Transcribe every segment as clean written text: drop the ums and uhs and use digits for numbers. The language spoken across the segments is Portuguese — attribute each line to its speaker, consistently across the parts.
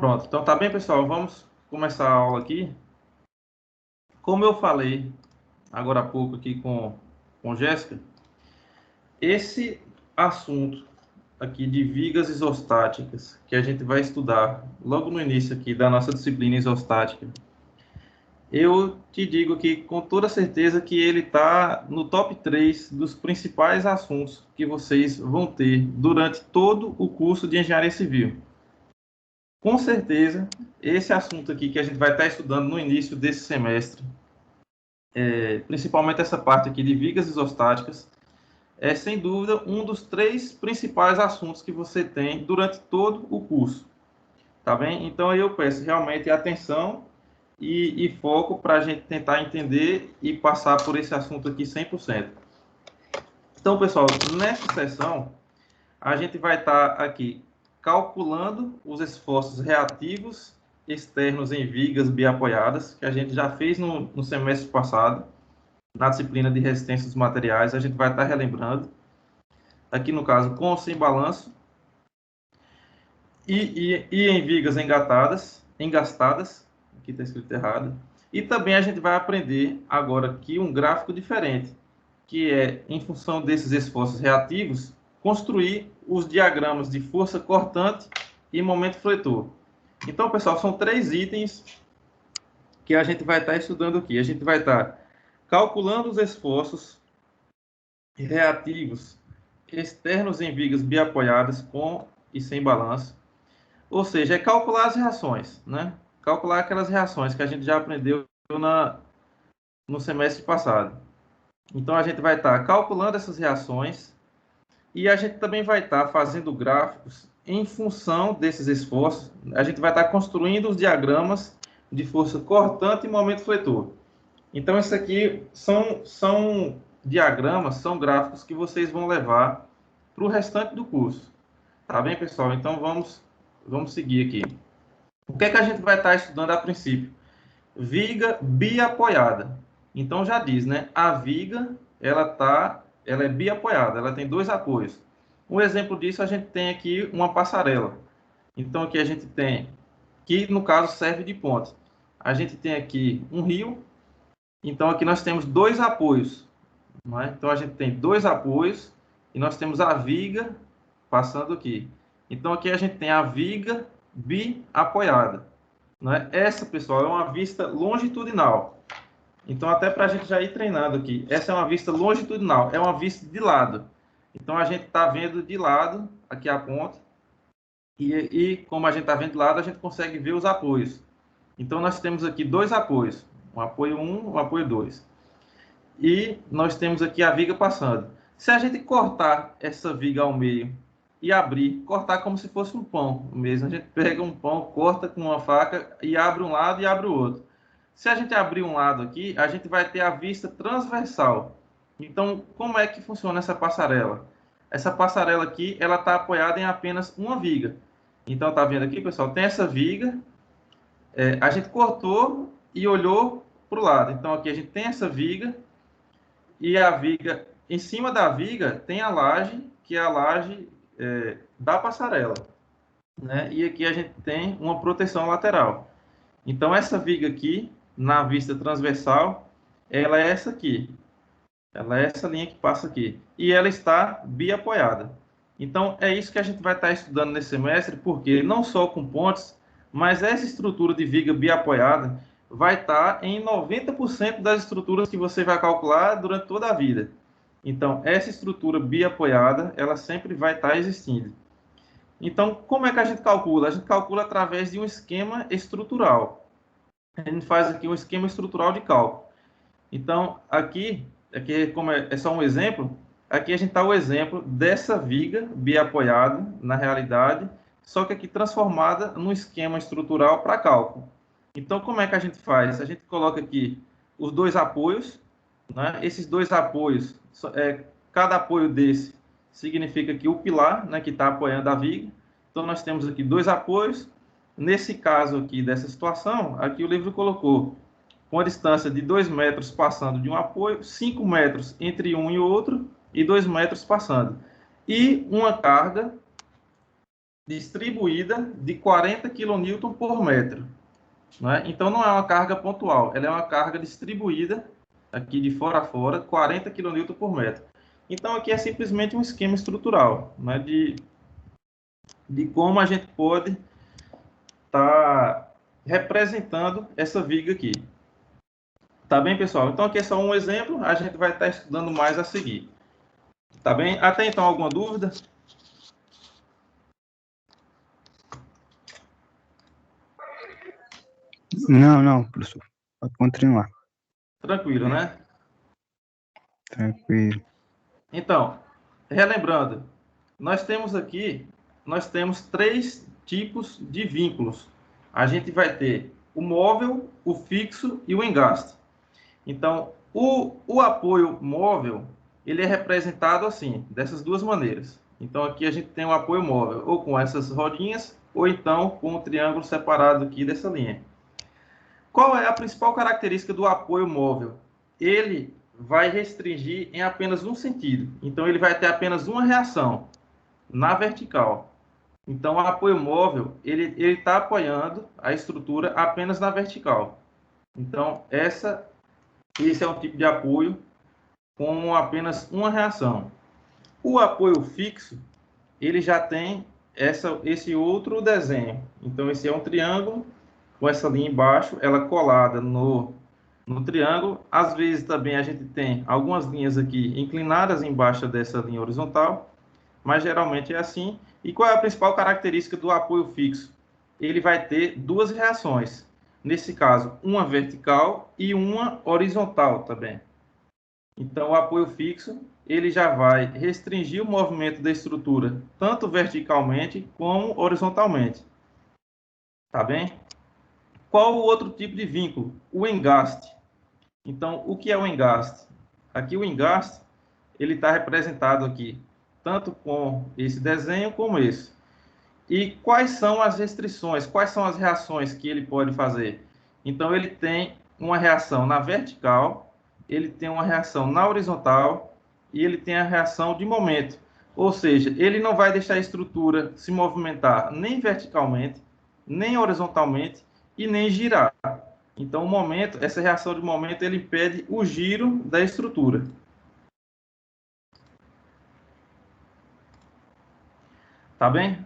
Speaker 1: Pronto, então tá bem, pessoal, vamos começar a aula aqui. Como eu falei agora há pouco aqui com Jéssica, esse assunto aqui de vigas isostáticas, que a gente vai estudar logo no início aqui da nossa disciplina isostática, eu te digo aqui com toda certeza que ele está no top 3 dos principais assuntos que vocês vão ter durante todo o curso de Engenharia Civil. Com certeza, esse assunto aqui que a gente vai estar estudando no início desse semestre, principalmente essa parte aqui de vigas isostáticas, é sem dúvida um dos 3 principais assuntos que você tem durante todo o curso. Tá bem? Então eu peço realmente atenção e foco para a gente tentar entender e passar por esse assunto aqui 100%. Então, pessoal, nessa sessão, a gente vai estar aqui calculando os esforços reativos externos em vigas biapoiadas, que a gente já fez no semestre passado, na disciplina de resistência dos materiais, a gente vai estar relembrando, aqui no caso com ou sem balanço, e em vigas engastadas, aqui está escrito errado, e também a gente vai aprender agora aqui um gráfico diferente, que é, em função desses esforços reativos, construir os diagramas de força cortante e momento fletor. Então, pessoal, são 3 itens que a gente vai estar estudando aqui. A gente vai estar calculando os esforços reativos externos em vigas biapoiadas com e sem balanço. Ou seja, é calcular as reações, né? Calcular aquelas reações que a gente já aprendeu no semestre passado. Então, a gente vai estar calculando essas reações e a gente também vai estar fazendo gráficos em função desses esforços. A gente vai estar construindo os diagramas de força cortante e momento fletor. Então, isso aqui são diagramas, são gráficos que vocês vão levar para o restante do curso. Tá bem, pessoal? Então, vamos seguir aqui. O que é que a gente vai estar estudando a princípio? Viga biapoiada. Então, já diz, né? A viga, ela é biapoiada, ela tem 2 apoios. Um exemplo disso, a gente tem aqui uma passarela. Então, aqui a gente tem, que no caso serve de ponte. A gente tem aqui um rio, então aqui nós temos 2 apoios. Não é? Então, a gente tem 2 apoios e nós temos a viga passando aqui. Então, aqui a gente tem a viga biapoiada. Não é? Essa, pessoal, é uma vista longitudinal. Então, até para a gente já ir treinando aqui, essa é uma vista longitudinal, é uma vista de lado. Então, a gente está vendo de lado, aqui a ponte, e como a gente está vendo de lado, a gente consegue ver os apoios. Então, nós temos aqui 2 apoios, um apoio 1, um apoio 2. E nós temos aqui a viga passando. Se a gente cortar essa viga ao meio e abrir, cortar como se fosse um pão mesmo, a gente pega um pão, corta com uma faca e abre um lado e abre o outro. Se a gente abrir um lado aqui, a gente vai ter a vista transversal. Então, como é que funciona essa passarela? Essa passarela aqui, ela está apoiada em apenas uma viga. Então, tá vendo aqui, pessoal? Tem essa viga, a gente cortou e olhou para o lado. Então, aqui a gente tem essa viga, e a viga, em cima da viga, tem a laje, que é a laje da passarela. Né? E aqui a gente tem uma proteção lateral. Então, essa viga aqui, na vista transversal, ela é essa aqui. Ela é essa linha que passa aqui. E ela está biapoiada. Então, é isso que a gente vai estar estudando nesse semestre, porque não só com pontes, mas essa estrutura de viga biapoiada vai estar em 90% das estruturas que você vai calcular durante toda a vida. Então, essa estrutura biapoiada, ela sempre vai estar existindo. Então, como é que a gente calcula? A gente calcula através de um esquema estrutural. A gente faz aqui um esquema estrutural de cálculo. Então, aqui como é só um exemplo, aqui a gente está o exemplo dessa viga biapoiada, na realidade, só que aqui transformada num esquema estrutural para cálculo. Então, como é que a gente faz? A gente coloca aqui os 2 apoios, né? Esses 2 apoios, cada apoio desse significa que o pilar, né, que está apoiando a viga. Então, nós temos aqui 2 apoios. Nesse caso aqui, dessa situação, aqui o livro colocou com a distância de 2 metros passando de um apoio, 5 metros entre um e outro, e 2 metros passando. E uma carga distribuída de 40 kN por metro. Né? Então, não é uma carga pontual, ela é uma carga distribuída, aqui de fora a fora, 40 kN por metro. Então, aqui é simplesmente um esquema estrutural, né, de como a gente pode estar representando essa viga aqui. Tá bem, pessoal? Então, aqui é só um exemplo, a gente vai estar estudando mais a seguir. Tá bem? Até então, alguma dúvida?
Speaker 2: Não, professor. Pode continuar.
Speaker 1: Tranquilo, né?
Speaker 2: Tranquilo.
Speaker 1: Então, relembrando, nós temos 3 tipos de vínculos. A gente vai ter o móvel, o fixo e o engaste. Então, o apoio móvel, ele é representado assim, dessas duas maneiras. Então, aqui a gente tem o apoio móvel, ou com essas rodinhas, ou então com o triângulo separado aqui dessa linha. Qual é a principal característica do apoio móvel? Ele vai restringir em apenas um sentido. Então, ele vai ter apenas uma reação, na vertical. Então, o apoio móvel, ele está apoiando a estrutura apenas na vertical. Então, esse é um tipo de apoio com apenas uma reação. O apoio fixo, ele já tem esse outro desenho. Então, esse é um triângulo com essa linha embaixo, ela colada no triângulo. Às vezes também a gente tem algumas linhas aqui inclinadas embaixo dessa linha horizontal, mas geralmente é assim. E qual é a principal característica do apoio fixo? Ele vai ter duas reações. Nesse caso, uma vertical e uma horizontal também. Então, o apoio fixo, ele já vai restringir o movimento da estrutura, tanto verticalmente como horizontalmente. Tá bem? Qual o outro tipo de vínculo? O engaste. Então, o que é o engaste? Aqui o engaste, ele está representado aqui, tanto com esse desenho como esse. E quais são as restrições, quais são as reações que ele pode fazer? Então, ele tem uma reação na vertical, ele tem uma reação na horizontal e ele tem a reação de momento. Ou seja, ele não vai deixar a estrutura se movimentar nem verticalmente, nem horizontalmente e nem girar. Então, o momento, essa reação de momento, ele impede o giro da estrutura. Tá bem?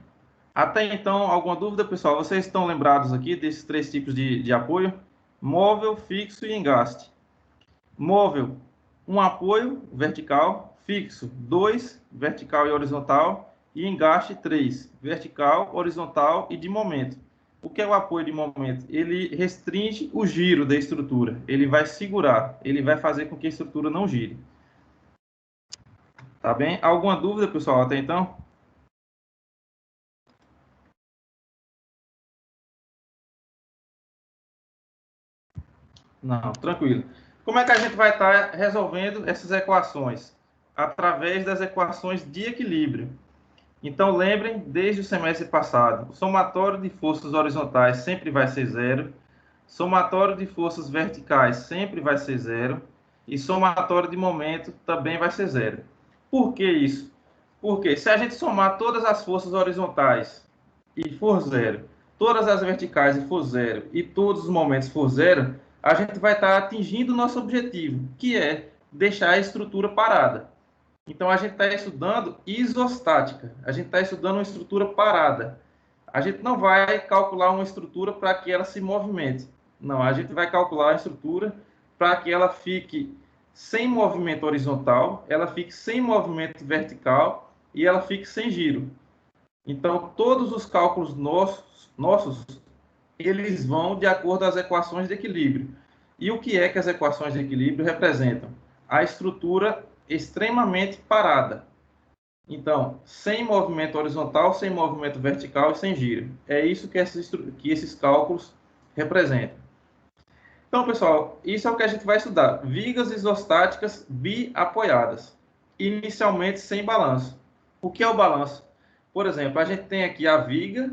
Speaker 1: Até então, alguma dúvida, pessoal? Vocês estão lembrados aqui desses 3 tipos de apoio? Móvel, fixo e engaste. Móvel, um apoio vertical, fixo, 2, vertical e horizontal, e engaste, 3, vertical, horizontal e de momento. O que é o apoio de momento? Ele restringe o giro da estrutura, ele vai segurar, ele vai fazer com que a estrutura não gire. Tá bem? Alguma dúvida, pessoal, até então? Não, tranquilo. Como é que a gente vai estar resolvendo essas equações? Através das equações de equilíbrio. Então, lembrem, desde o semestre passado, o somatório de forças horizontais sempre vai ser zero, somatório de forças verticais sempre vai ser zero, e somatório de momento também vai ser zero. Por que isso? Porque se a gente somar todas as forças horizontais e for zero, todas as verticais e for zero, e todos os momentos for zero, a gente vai estar atingindo o nosso objetivo, que é deixar a estrutura parada. Então, a gente está estudando isostática. A gente está estudando uma estrutura parada. A gente não vai calcular uma estrutura para que ela se movimente. Não, a gente vai calcular a estrutura para que ela fique sem movimento horizontal, ela fique sem movimento vertical e ela fique sem giro. Então, todos os cálculos nossos, eles vão de acordo às equações de equilíbrio. E o que é que as equações de equilíbrio representam? A estrutura extremamente parada. Então, sem movimento horizontal, sem movimento vertical e sem giro. É isso que esses cálculos representam. Então, pessoal, isso é o que a gente vai estudar. Vigas isostáticas biapoiadas. Inicialmente sem balanço. O que é o balanço? Por exemplo, a gente tem aqui a viga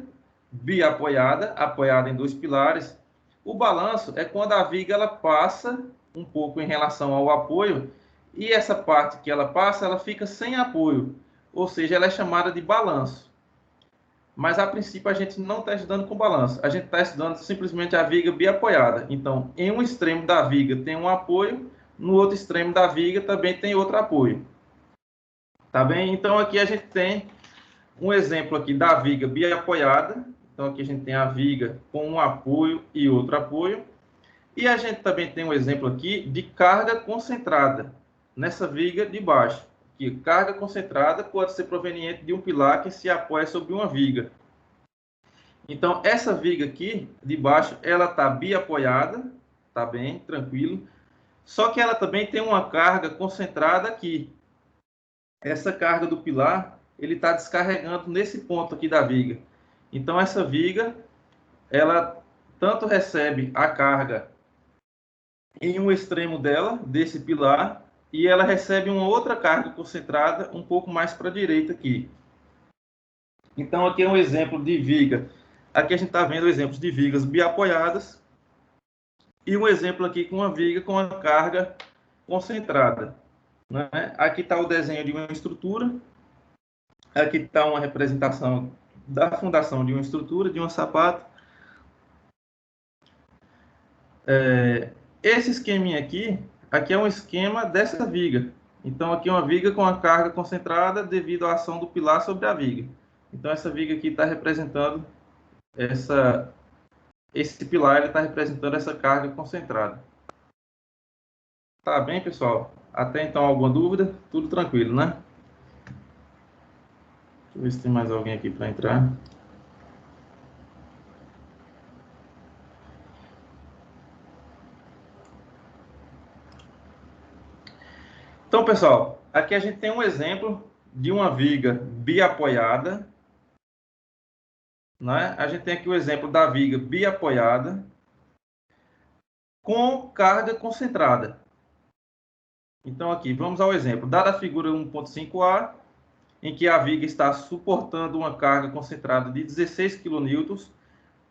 Speaker 1: biapoiada, apoiada em 2 pilares. O balanço é quando a viga ela passa um pouco em relação ao apoio e essa parte que ela passa, ela fica sem apoio. Ou seja, ela é chamada de balanço. mas a princípio a gente não está estudando com balanço, a gente está estudando simplesmente a viga biapoiada. Então, em um extremo da viga tem um apoio, no outro extremo da viga também tem outro apoio. Tá bem? Então, aqui a gente tem um exemplo aqui da viga biapoiada. Então, aqui a gente tem a viga com um apoio e outro apoio. E a gente também tem um exemplo aqui de carga concentrada nessa viga de baixo. Que carga concentrada pode ser proveniente de um pilar que se apoia sobre uma viga. Então, essa viga aqui de baixo, ela está biapoiada, tá bem, tranquilo. Só que ela também tem uma carga concentrada aqui. Essa carga do pilar, ele está descarregando nesse ponto aqui da viga. Então, essa viga, ela tanto recebe a carga em um extremo dela, desse pilar, e ela recebe uma outra carga concentrada um pouco mais para a direita aqui. Então, aqui é um exemplo de viga. Aqui a gente está vendo exemplos de vigas biapoiadas e um exemplo aqui com uma viga com a carga concentrada. Né? Aqui está o desenho de uma estrutura. Aqui está uma representação da fundação de uma estrutura, de um sapato. Esse esqueminha aqui é um esquema dessa viga. Então, aqui é uma viga com a carga concentrada devido à ação do pilar sobre a viga. Então, essa viga aqui está representando esse pilar, ele está representando essa carga concentrada. Tá bem, pessoal? Até então, alguma dúvida? Tudo tranquilo, né? Deixa eu ver se tem mais alguém aqui para entrar. Então, pessoal, aqui a gente tem um exemplo de uma viga biapoiada. Né? A gente tem aqui o exemplo da viga biapoiada com carga concentrada. Então, aqui, vamos ao exemplo. Dada a figura 1.5a, em que a viga está suportando uma carga concentrada de 16 kN,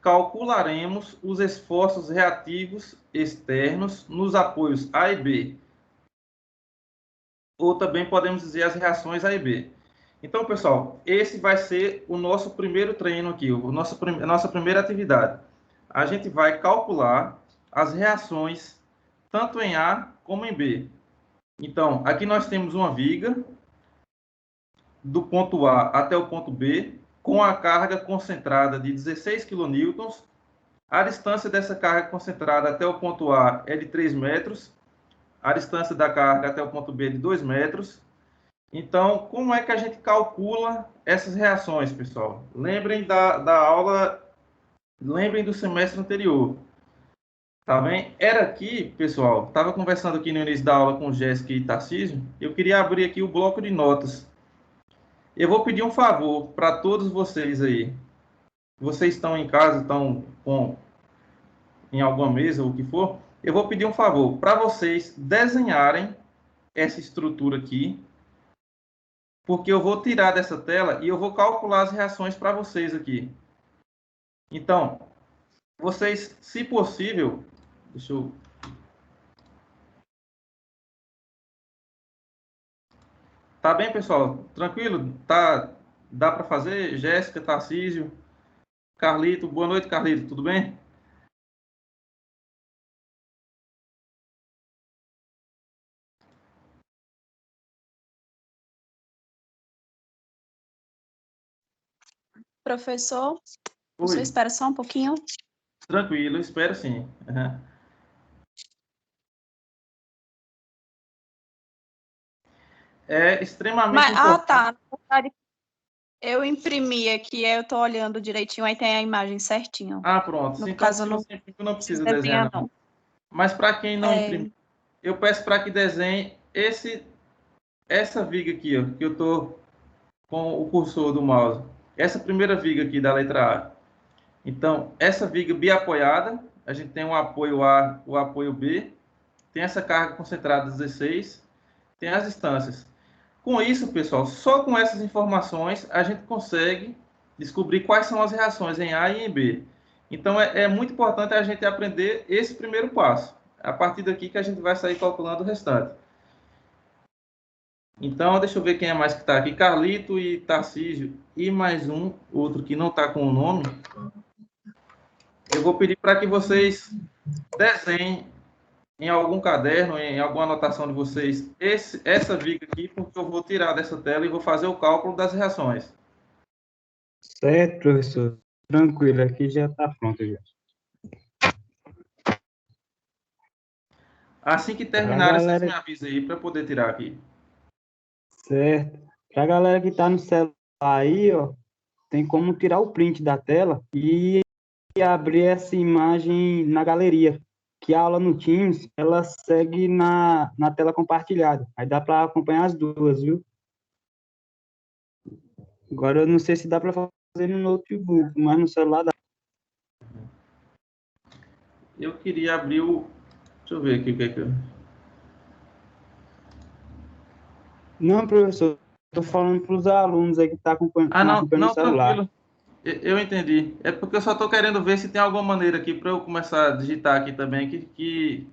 Speaker 1: calcularemos os esforços reativos externos nos apoios A e B. Ou também podemos dizer as reações A e B. Então, pessoal, esse vai ser o nosso primeiro treino aqui, a nossa primeira atividade. A gente vai calcular as reações tanto em A como em B. Então, aqui nós temos uma viga do ponto A até o ponto B, com a carga concentrada de 16 kN. A distância dessa carga concentrada até o ponto A é de 3 metros. A distância da carga até o ponto B é de 2 metros. Então, como é que a gente calcula essas reações, pessoal? Lembrem da aula, lembrem do semestre anterior. Tá bem? Era aqui, pessoal, estava conversando aqui no início da aula com Jéssica e Tarcísio, eu queria abrir aqui o bloco de notas. Eu vou pedir um favor para todos vocês aí. Vocês estão em casa, estão em alguma mesa ou o que for, eu vou pedir um favor para vocês desenharem essa estrutura aqui, porque eu vou tirar dessa tela e eu vou calcular as reações para vocês aqui. Então, vocês, se possível, deixa eu... Tá bem, pessoal? Tranquilo? Tá, dá para fazer? Jéssica, Tarcísio, Carlito. Boa noite, Carlito. Tudo bem?
Speaker 3: Professor, o senhor
Speaker 1: Oi.
Speaker 3: espera só um pouquinho?
Speaker 1: Tranquilo, espero sim. Uhum. É extremamente importante.
Speaker 3: tá. Na verdade, eu imprimi aqui, eu estou olhando direitinho, aí tem a imagem certinho.
Speaker 1: Ah, pronto.
Speaker 3: No
Speaker 1: Então,
Speaker 3: caso,
Speaker 1: se
Speaker 3: não
Speaker 1: você imprimiu, não precisa
Speaker 3: desenha,
Speaker 1: desenhar, não. Mas para quem não imprimiu, eu peço para que desenhe essa viga aqui, ó, que eu estou com o cursor do mouse. Essa primeira viga aqui da letra A. Então, essa viga biapoiada, a gente tem um apoio A, o apoio B, tem essa carga concentrada 16, tem as distâncias. Com isso, pessoal, só com essas informações a gente consegue descobrir quais são as reações em A e em B. Então, é muito importante a gente aprender esse primeiro passo. A partir daqui que a gente vai sair calculando o restante. Então, deixa eu ver quem é mais que está aqui. Carlito e Tarcísio. E mais um, outro que não está com o nome. Eu vou pedir para que vocês desenhem em algum caderno, em alguma anotação de vocês, essa viga aqui, porque eu vou tirar dessa tela e vou fazer o cálculo das reações.
Speaker 2: Certo, professor. Tranquilo, aqui já está pronto já.
Speaker 1: Assim que
Speaker 2: Pra
Speaker 1: terminarem, vocês me
Speaker 2: galera,
Speaker 1: avisem aí para poder tirar aqui.
Speaker 2: certo. Pra galera que tá no celular aí, ó, tem como tirar o print da tela e abrir essa imagem na galeria. Que a aula no Teams, ela segue na tela compartilhada. Aí dá para acompanhar as duas, viu? Agora eu não sei se dá para fazer no notebook, mas no celular dá.
Speaker 1: Eu queria abrir o... Deixa eu ver aqui o que é que eu...
Speaker 2: Não, professor, estou falando para os alunos aí que estão
Speaker 1: Ah, não,
Speaker 2: acompanhando no
Speaker 1: não,
Speaker 2: celular.
Speaker 1: tranquilo. Eu entendi. É porque eu só estou querendo ver se tem alguma maneira aqui para eu começar a digitar aqui também que...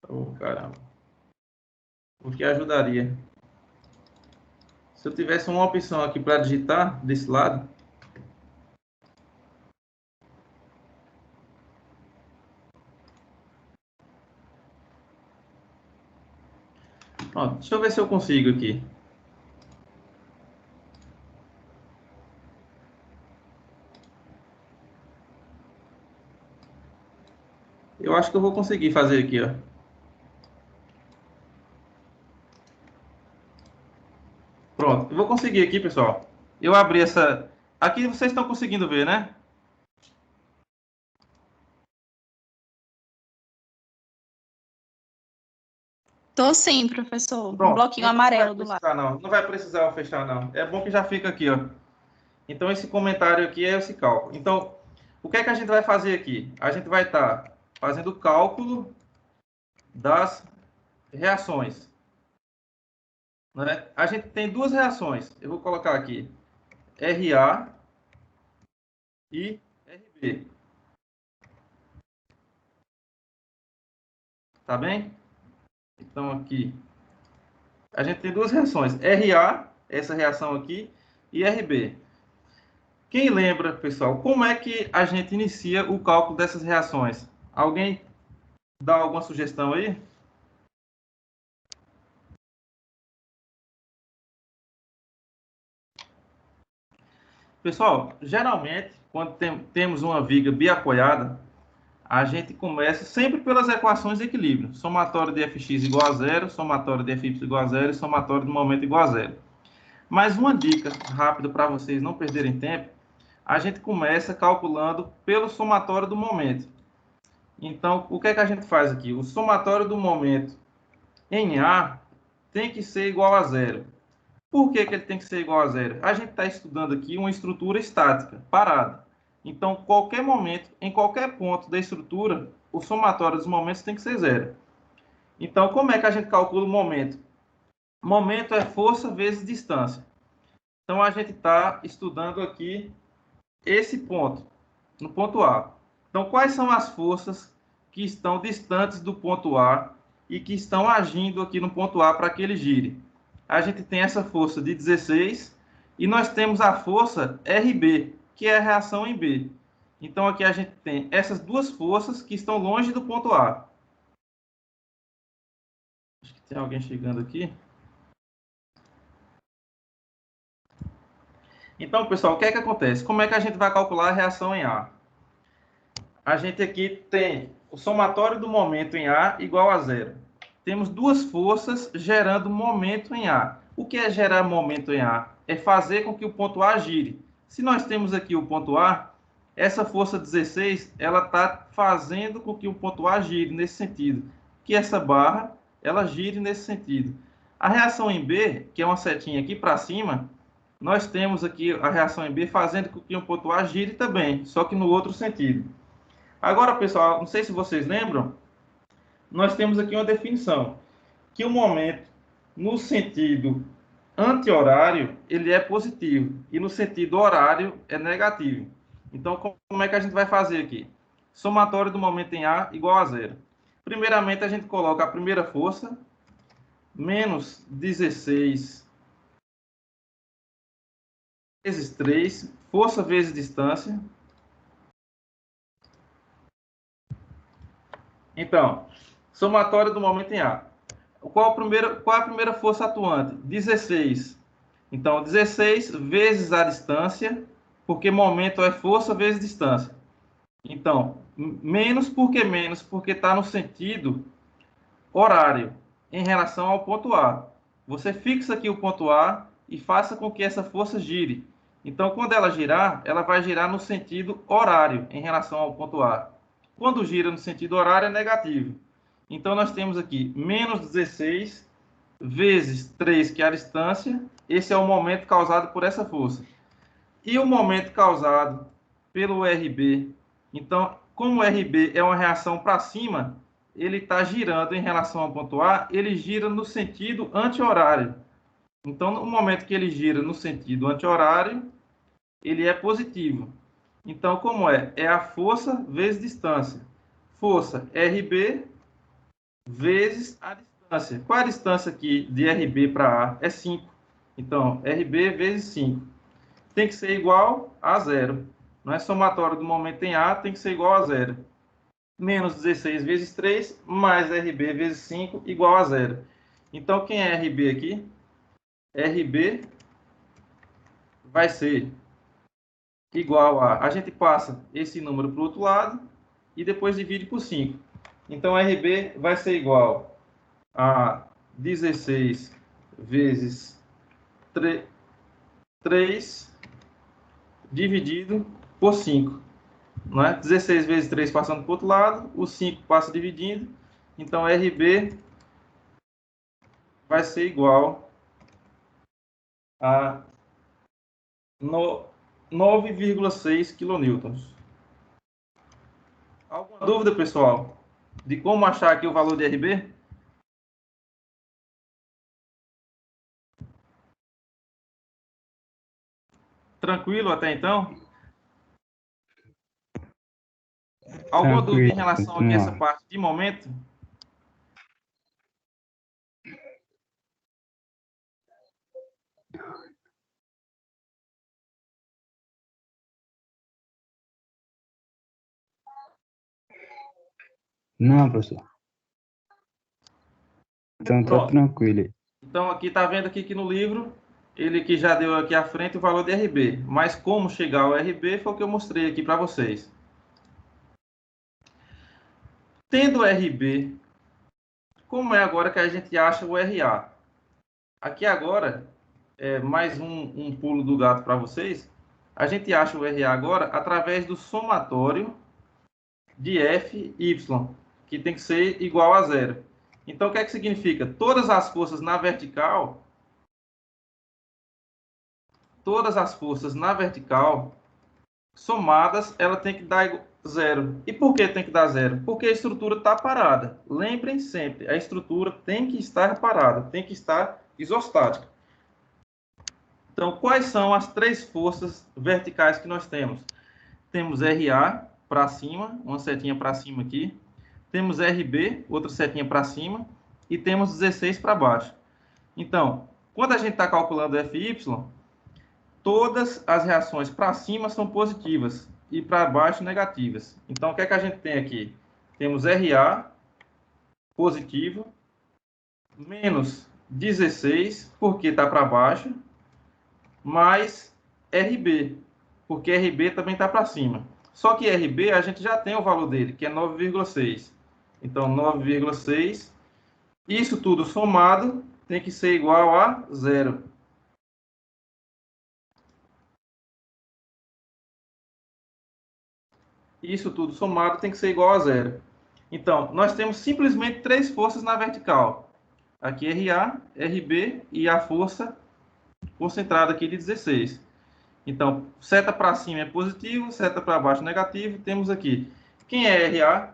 Speaker 1: Oh, caramba. O que ajudaria. Se eu tivesse uma opção aqui para digitar desse lado... Pronto, deixa eu ver se eu consigo aqui. Eu acho que eu vou conseguir fazer aqui, ó. Pronto, eu vou conseguir aqui, pessoal. Eu abri essa... Aqui vocês estão conseguindo ver, né?
Speaker 3: Tô sim, professor. Um
Speaker 1: Pronto,
Speaker 3: bloquinho
Speaker 1: então não vai
Speaker 3: amarelo do lado.
Speaker 1: precisar não. Não vai precisar eu fechar não. É bom que já fica aqui, ó. Então esse comentário aqui é esse cálculo. Então, o que é que a gente vai fazer aqui? A gente vai estar fazendo o cálculo das reações, né? A gente tem duas reações. Eu vou colocar aqui RA e RB. Tá bem? Então aqui a gente tem duas reações, RA, essa reação aqui, e RB. Quem lembra, pessoal, como é que a gente inicia o cálculo dessas reações? Alguém dá alguma sugestão aí? Pessoal, geralmente, quando temos uma viga biapoiada, a gente começa sempre pelas equações de equilíbrio. Somatório de fx igual a zero, somatório de fy igual a zero e somatório de momento igual a zero. Mas uma dica rápida para vocês não perderem tempo, a gente começa calculando pelo somatório do momento. Então, o que é que a gente faz aqui? O somatório do momento em A tem que ser igual a zero. Por que ele tem que ser igual a zero? A gente está estudando aqui uma estrutura estática, parada. Então, qualquer momento, em qualquer ponto da estrutura, o somatório dos momentos tem que ser zero. Então, como é que a gente calcula o momento? Momento é força vezes distância. Então, a gente está estudando aqui esse ponto, no ponto A. Então, quais são as forças que estão distantes do ponto A e que estão agindo aqui no ponto A para que ele gire? A gente tem essa força de 16 e nós temos a força RB, que é a reação em B. Então, aqui a gente tem essas duas forças que estão longe do ponto A. Acho que tem alguém chegando aqui. Então, pessoal, o que é que acontece? Como é que a gente vai calcular a reação em A? A gente aqui tem o somatório do momento em A igual a zero. Temos duas forças gerando momento em A. O que é gerar momento em A? É fazer com que o ponto A gire. Se nós temos aqui o ponto A, essa força 16, ela está fazendo com que o ponto A gire nesse sentido. Que essa barra, ela gire nesse sentido. A reação em B, que é uma setinha aqui para cima, nós temos aqui a reação em B fazendo com que o ponto A gire também, só que no outro sentido. Agora, pessoal, não sei se vocês lembram, nós temos aqui uma definição, que o momento no sentido anti-horário, ele é positivo, e no sentido horário é negativo. Então, como é que a gente vai fazer aqui? Somatório do momento em A igual a zero. Primeiramente, a gente coloca a primeira força, menos 16 vezes 3, força vezes distância. Então, somatório do momento em A. Qual a primeira força atuante? 16. Então, 16 vezes a distância, porque momento é força vezes distância. Então, menos? Porque está no sentido horário em relação ao ponto A. Você fixa aqui o ponto A e faça com que essa força gire. Então, quando ela girar, ela vai girar no sentido horário em relação ao ponto A. Quando gira no sentido horário, é negativo. Então, nós temos aqui menos 16 vezes 3, que é a distância. Esse é o momento causado por essa força. E o momento causado pelo RB. Então, como o RB é uma reação para cima, ele está girando em relação ao ponto A, ele gira no sentido anti-horário. Então, no momento que ele gira no sentido anti-horário, ele é positivo. Então, como é? É a força vezes distância. Força RB vezes a distância. Qual é a distância aqui de RB para A? É 5. Então, RB vezes 5. Tem que ser igual a zero. Não é somatório do momento em A, tem que ser igual a zero. Menos 16 vezes 3, mais RB vezes 5, igual a zero. Então, quem é RB aqui? RB vai ser igual a... A gente passa esse número para o outro lado e depois divide por 5. Então, RB vai ser igual a 16 vezes 3 dividido por 5. Não é? 16 vezes 3 passando para o outro lado, o 5 passa dividindo, então RB vai ser igual a 9,6 kN. Alguma dúvida, pessoal, de como achar aqui o valor de RB? Tranquilo até então? Alguma dúvida em relação aqui a essa parte de momento?
Speaker 2: Não, professor. Então tá tranquilo.
Speaker 1: Então aqui está vendo aqui que no livro, ele que já deu aqui à frente o valor de RB. Mas como chegar ao RB foi o que eu mostrei aqui para vocês. Tendo RB, como é agora que a gente acha o RA? Aqui agora, mais um pulo do gato para vocês. A gente acha o RA agora através do somatório de F e Y, que tem que ser igual a zero. Então, o que é que significa? Todas as forças na vertical, somadas, ela tem que dar zero. E por que tem que dar zero? Porque a estrutura está parada. Lembrem sempre, a estrutura tem que estar parada, tem que estar isostática. Então, quais são as três forças verticais que nós temos? Temos RA para cima, uma setinha para cima aqui. Temos RB, outra setinha para cima. E temos 16 para baixo. Então, quando a gente está calculando FY, todas as reações para cima são positivas e para baixo negativas. Então, o que é que a gente tem aqui? Temos RA positivo, menos 16, porque está para baixo, mais RB, porque RB também está para cima. Só que RB a gente já tem o valor dele, que é 9,6. Então, 9,6. Isso tudo somado tem que ser igual a zero. Isso tudo somado tem que ser igual a zero. Então, nós temos simplesmente três forças na vertical. Aqui RA, RB e a força concentrada aqui de 16. Então, seta para cima é positivo, seta para baixo é negativo. Temos aqui, quem é RA?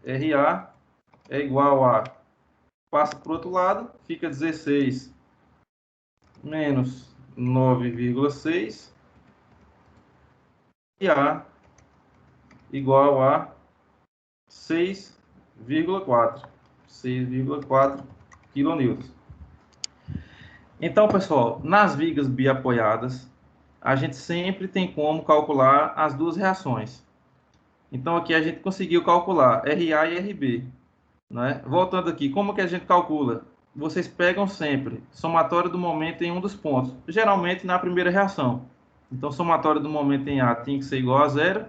Speaker 1: RA é igual a, passa para o outro lado, fica 16 menos 9,6. E A igual a 6,4 kN. Então, pessoal, nas vigas biapoiadas, a gente sempre tem como calcular as duas reações. Então, aqui a gente conseguiu calcular RA e RB. Né? Voltando aqui, como que a gente calcula? Vocês pegam sempre somatório do momento em um dos pontos, geralmente na primeira reação. Então, somatório do momento em A tem que ser igual a zero.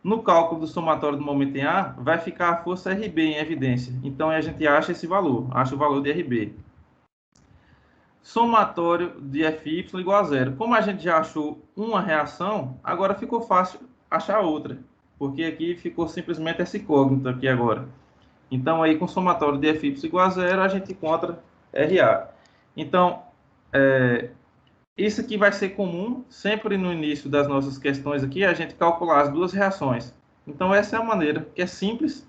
Speaker 1: No cálculo do somatório do momento em A, vai ficar a força RB em evidência. Então, a gente acha esse valor, acha o valor de RB. Somatório de FY igual a zero. Como a gente já achou uma reação, agora ficou fácil achar outra, porque aqui ficou simplesmente essa incógnita aqui agora. Então, aí com somatório de FY igual a zero, a gente encontra RA. Então, isso aqui vai ser comum, sempre no início das nossas questões aqui, a gente calcular as duas reações. Então, essa é a maneira que é simples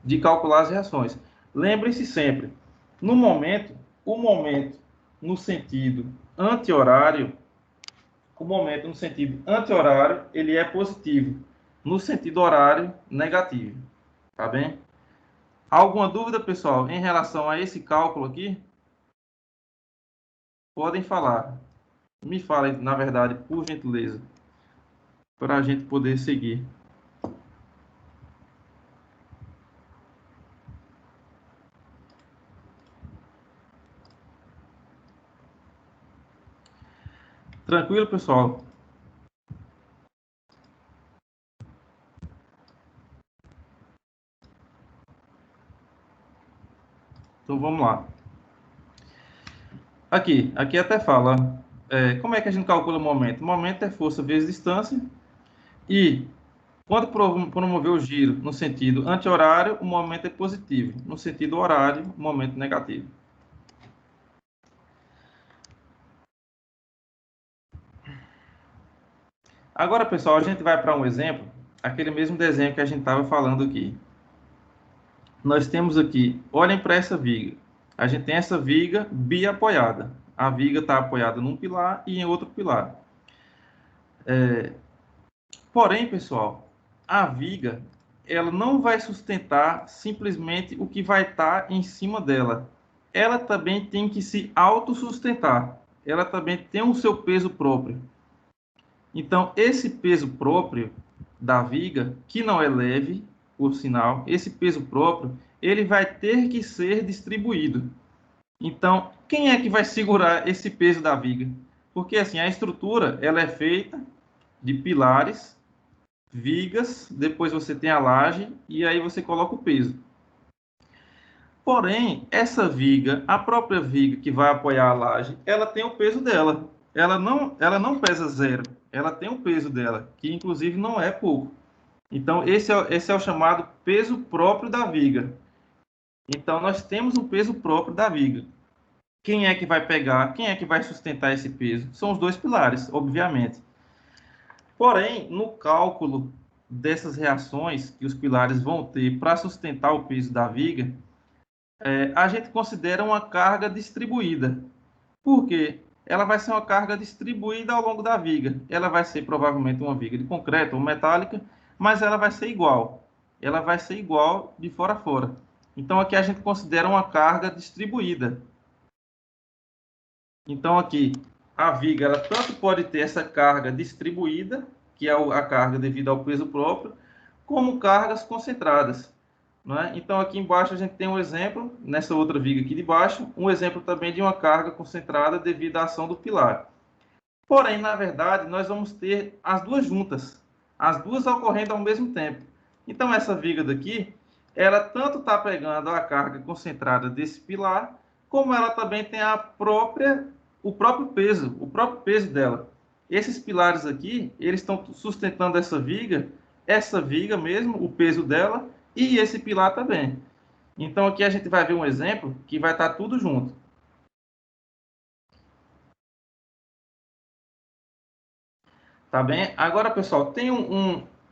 Speaker 1: de calcular as reações. Lembre-se sempre, no momento, o momento no sentido anti-horário, o momento no sentido anti-horário, ele é positivo. No sentido horário, negativo. Tá bem? Alguma dúvida, pessoal, em relação a esse cálculo aqui? Podem falar. Me falem, na verdade, por gentileza, para a gente poder seguir. Tranquilo, pessoal? Então vamos lá. Aqui até fala, como é que a gente calcula o momento? O momento é força vezes distância, e quando promover o giro no sentido anti-horário, o momento é positivo. No sentido horário, o momento é negativo. Agora, pessoal, a gente vai para um exemplo, aquele mesmo desenho que a gente estava falando aqui. Nós temos aqui, olhem para essa viga. A gente tem essa viga biapoiada. A viga está apoiada num pilar e em outro pilar. Porém, pessoal, a viga ela não vai sustentar simplesmente o que vai estar em cima dela. Ela também tem que se autossustentar. Ela também tem o seu peso próprio. Então, esse peso próprio da viga, que não é leve, por sinal, esse peso próprio, ele vai ter que ser distribuído. Então, quem é que vai segurar esse peso da viga? Porque assim, a estrutura, ela é feita de pilares, vigas, depois você tem a laje e aí você coloca o peso. Porém, essa viga, a própria viga que vai apoiar a laje, ela tem o peso dela. Ela não pesa zero. Ela tem o peso dela, que inclusive não é pouco. Então, esse é o chamado peso próprio da viga. Então, nós temos um peso próprio da viga. Quem é que vai pegar, quem é que vai sustentar esse peso? São os dois pilares, obviamente. Porém, no cálculo dessas reações que os pilares vão ter para sustentar o peso da viga, a gente considera uma carga distribuída. Por quê? Ela vai ser uma carga distribuída ao longo da viga. Ela vai ser provavelmente uma viga de concreto ou metálica, mas ela vai ser igual. Ela vai ser igual de fora a fora. Então, aqui a gente considera uma carga distribuída. Então, aqui, a viga ela tanto pode ter essa carga distribuída, que é a carga devido ao peso próprio, como cargas concentradas. Né? Então, aqui embaixo a gente tem um exemplo, nessa outra viga aqui de baixo, um exemplo também de uma carga concentrada devido à ação do pilar. Porém, na verdade, nós vamos ter as duas juntas, as duas ocorrendo ao mesmo tempo. Então, essa viga daqui, ela tanto está pegando a carga concentrada desse pilar, como ela também tem o próprio peso dela. Esses pilares aqui, eles estão sustentando essa viga mesmo, o peso dela, e esse pilar também. Então, aqui a gente vai ver um exemplo que vai estar tudo junto. Tá bem? Agora, pessoal, tem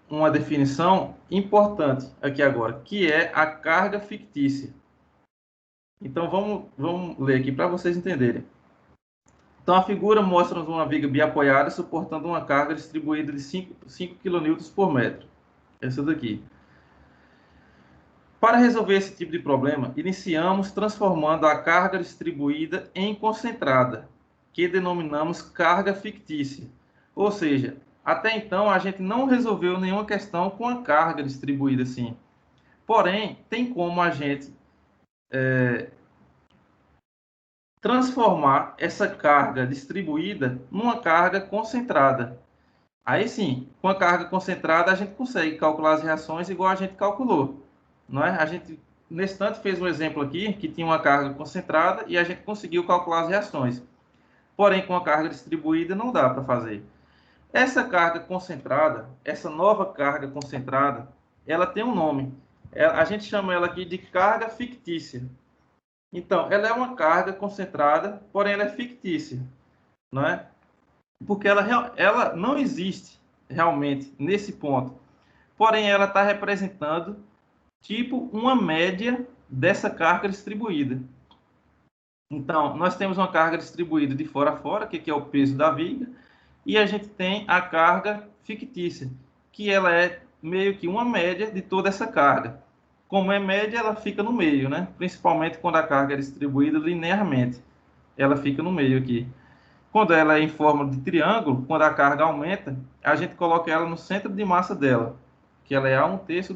Speaker 1: uma definição importante aqui agora, que é a carga fictícia. Então, vamos ler aqui para vocês entenderem. Então, a figura mostra uma viga biapoiada suportando uma carga distribuída de 5 kN por metro. Essa daqui. Para resolver esse tipo de problema, iniciamos transformando a carga distribuída em concentrada, que denominamos carga fictícia. Ou seja, até então a gente não resolveu nenhuma questão com a carga distribuída assim. Porém, tem como a gente transformar essa carga distribuída numa carga concentrada. Aí sim, com a carga concentrada, a gente consegue calcular as reações igual a gente calculou. Não é? A gente, nesse instante, fez um exemplo aqui que tinha uma carga concentrada e a gente conseguiu calcular as reações. Porém, com a carga distribuída, não dá para fazer. Essa carga concentrada, essa nova carga concentrada, ela tem um nome. A gente chama ela aqui de carga fictícia. Então, ela é uma carga concentrada, porém ela é fictícia, não é? Porque ela não existe realmente nesse ponto. Porém, ela está representando tipo uma média dessa carga distribuída. Então, nós temos uma carga distribuída de fora a fora, que é o peso da viga, e a gente tem a carga fictícia, que ela é meio que uma média de toda essa carga. Como é média, ela fica no meio, né? Principalmente quando a carga é distribuída linearmente. Ela fica no meio aqui. Quando ela é em forma de triângulo, quando a carga aumenta, a gente coloca ela no centro de massa dela, que ela é a 1/3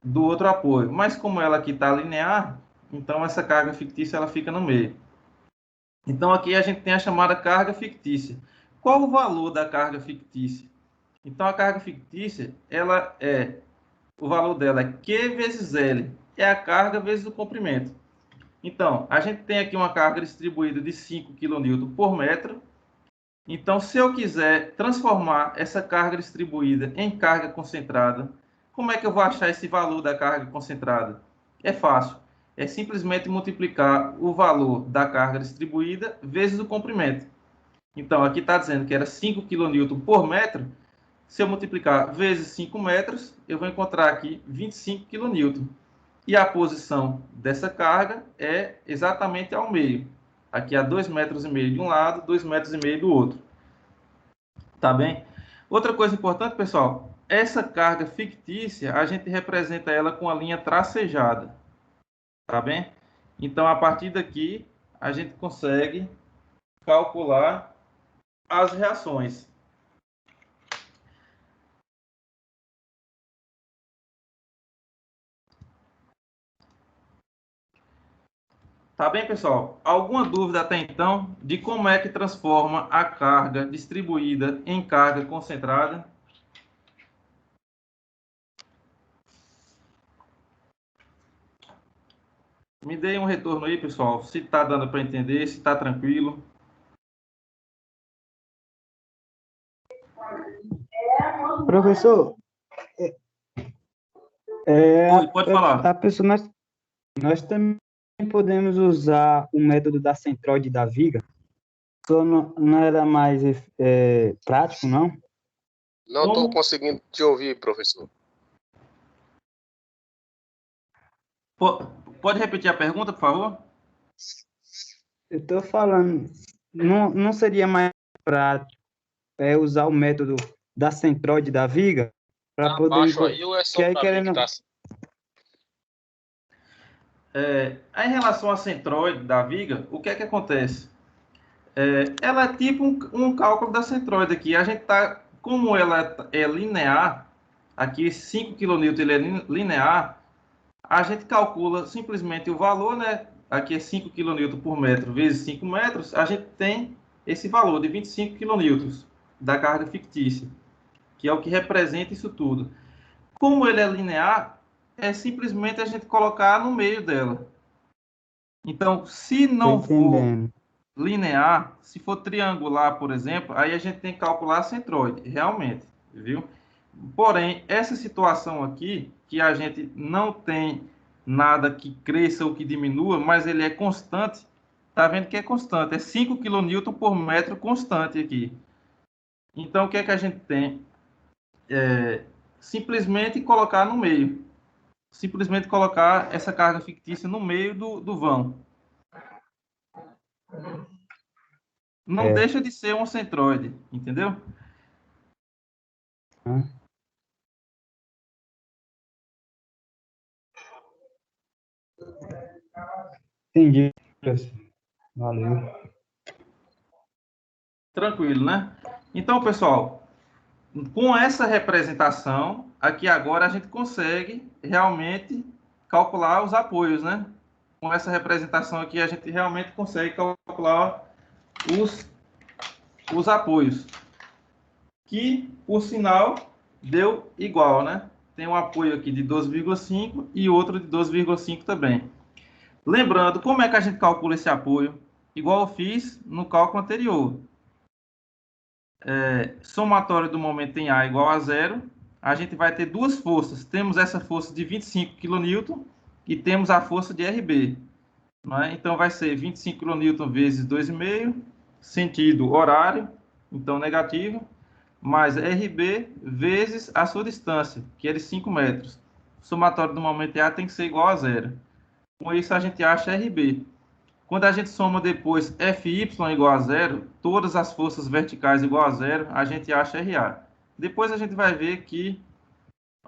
Speaker 1: do outro apoio. Mas como ela aqui está linear, então essa carga fictícia ela fica no meio. Então aqui a gente tem a chamada carga fictícia. Qual o valor da carga fictícia? Então a carga fictícia, o valor dela é Q vezes L, é a carga vezes o comprimento. Então, a gente tem aqui uma carga distribuída de 5 kN por metro. Então, se eu quiser transformar essa carga distribuída em carga concentrada, como é que eu vou achar esse valor da carga concentrada? É fácil. É simplesmente multiplicar o valor da carga distribuída vezes o comprimento. Então, aqui está dizendo que era 5 kN por metro. Se eu multiplicar vezes 5 metros, eu vou encontrar aqui 25 kN. E a posição dessa carga é exatamente ao meio. Aqui a 2,5 metros de um lado, 2,5 metros do outro. Tá bem? Outra coisa importante, pessoal, essa carga fictícia, a gente representa ela com a linha tracejada. Tá bem? Então, a partir daqui, a gente consegue calcular as reações. Tá bem, pessoal? Alguma dúvida até então de como é que transforma a carga distribuída em carga concentrada? Me deem um retorno aí, pessoal, se está dando para entender, se está tranquilo.
Speaker 2: Professor,
Speaker 1: Oi, pode falar.
Speaker 2: a pessoa, nós também podemos usar o método da centroide da viga, só não era mais prático, não?
Speaker 4: Não estou conseguindo te ouvir, professor.
Speaker 1: Pode repetir a pergunta, por favor?
Speaker 2: Eu estou falando, não seria mais prático usar o método da centroide da viga para poder...
Speaker 4: Abaixo aí ou é só
Speaker 2: aí,
Speaker 4: para mim que tá...
Speaker 1: Em relação à centroide da viga, o que é que acontece? Ela é tipo um cálculo da centroide aqui. A gente tá, como ela é linear, aqui 5 kN ele é linear, a gente calcula simplesmente o valor, né? Aqui é 5 kN por metro vezes 5 metros, a gente tem esse valor de 25 kN da carga fictícia, que é o que representa isso tudo. Como ele é linear, é simplesmente a gente colocar no meio dela. Então, se não for linear, se for triangular, por exemplo, aí a gente tem que calcular a centroide, realmente, viu? Porém, essa situação aqui, que a gente não tem nada que cresça ou que diminua, mas ele é constante, tá vendo que é constante, é 5 kN por metro constante aqui. Então, o que é que a gente tem? Simplesmente colocar no meio. Simplesmente colocar essa carga fictícia no meio do vão. Não deixa de ser um centroide, entendeu?
Speaker 2: Entendi, professor. Valeu.
Speaker 1: Tranquilo, né? Então, pessoal, com essa representação, aqui agora a gente consegue realmente calcular os apoios, né? Com essa representação aqui, a gente realmente consegue calcular os apoios, que, por sinal, deu igual, né? Tem um apoio aqui de 12,5 e outro de 12,5 também. Lembrando, como é que a gente calcula esse apoio? Igual eu fiz no cálculo anterior. Somatório do momento em A igual a zero, a gente vai ter duas forças. Temos essa força de 25 kN e temos a força de RB. Não é? Então, vai ser 25 kN vezes 2,5, sentido horário, então negativo, mais RB vezes a sua distância, que é de 5 metros. O somatório do momento em A tem que ser igual a zero. Com isso, a gente acha RB. Quando a gente soma depois Fy igual a zero, todas as forças verticais igual a zero, a gente acha RA. Depois a gente vai ver que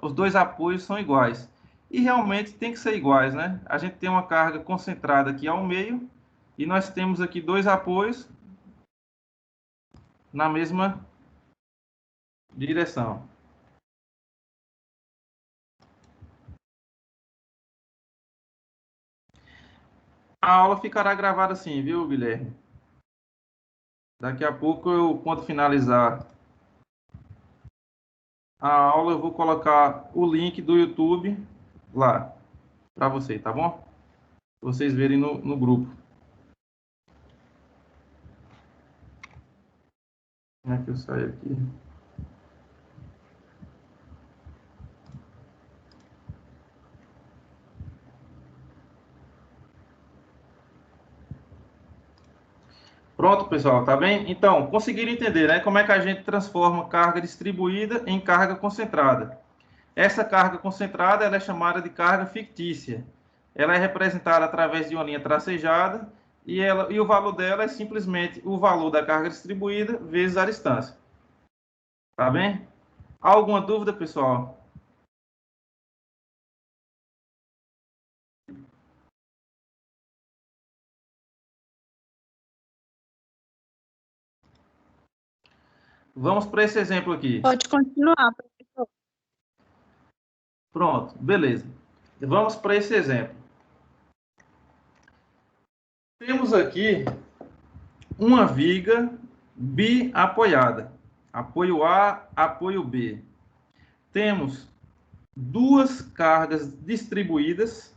Speaker 1: os dois apoios são iguais. E realmente tem que ser iguais, né? A gente tem uma carga concentrada aqui ao meio e nós temos aqui dois apoios na mesma direção. A aula ficará gravada assim, viu, Guilherme? Daqui a pouco, quando finalizar a aula, eu vou colocar o link do YouTube lá para você, tá bom? Vocês verem no grupo. Como é que eu saio aqui? Pronto, pessoal, tá bem? Então, conseguiram entender, né? Como é que a gente transforma carga distribuída em carga concentrada. Essa carga concentrada ela é chamada de carga fictícia. Ela é representada através de uma linha tracejada e o valor dela é simplesmente o valor da carga distribuída vezes a distância. Tá bem? Alguma dúvida, pessoal? Vamos para esse exemplo aqui.
Speaker 3: Pode continuar, professor.
Speaker 1: Pronto, beleza. Vamos para esse exemplo. Temos aqui uma viga biapoiada. Apoio A, apoio B. Temos duas cargas distribuídas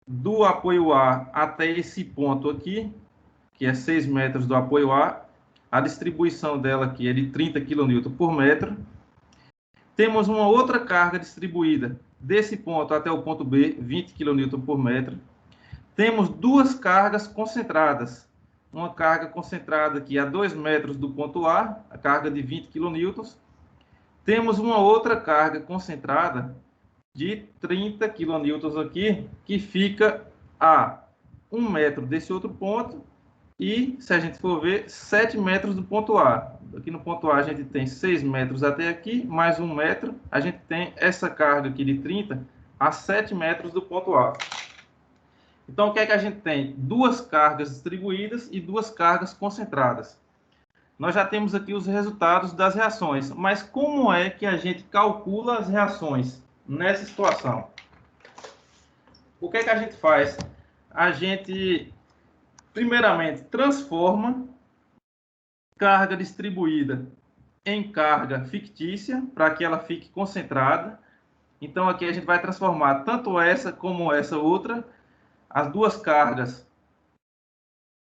Speaker 1: do apoio A até esse ponto aqui, que é 6 metros do apoio A. A distribuição dela aqui é de 30 kN por metro. Temos uma outra carga distribuída desse ponto até o ponto B, 20 kN por metro. Temos duas cargas concentradas. Uma carga concentrada aqui a 2 metros do ponto A, a carga de 20 kN. Temos uma outra carga concentrada de 30 kN aqui, que fica a 1 metro desse outro ponto e, se a gente for ver, 7 metros do ponto A. Aqui no ponto A a gente tem 6 metros até aqui, mais 1 metro. A gente tem essa carga aqui de 30 a 7 metros do ponto A. Então, o que é que a gente tem? Duas cargas distribuídas e duas cargas concentradas. Nós já temos aqui os resultados das reações, mas como é que a gente calcula as reações nessa situação? O que é que a gente faz? A gente, primeiramente, transforma carga distribuída em carga fictícia, para que ela fique concentrada. Então, aqui a gente vai transformar tanto essa como essa outra, as duas cargas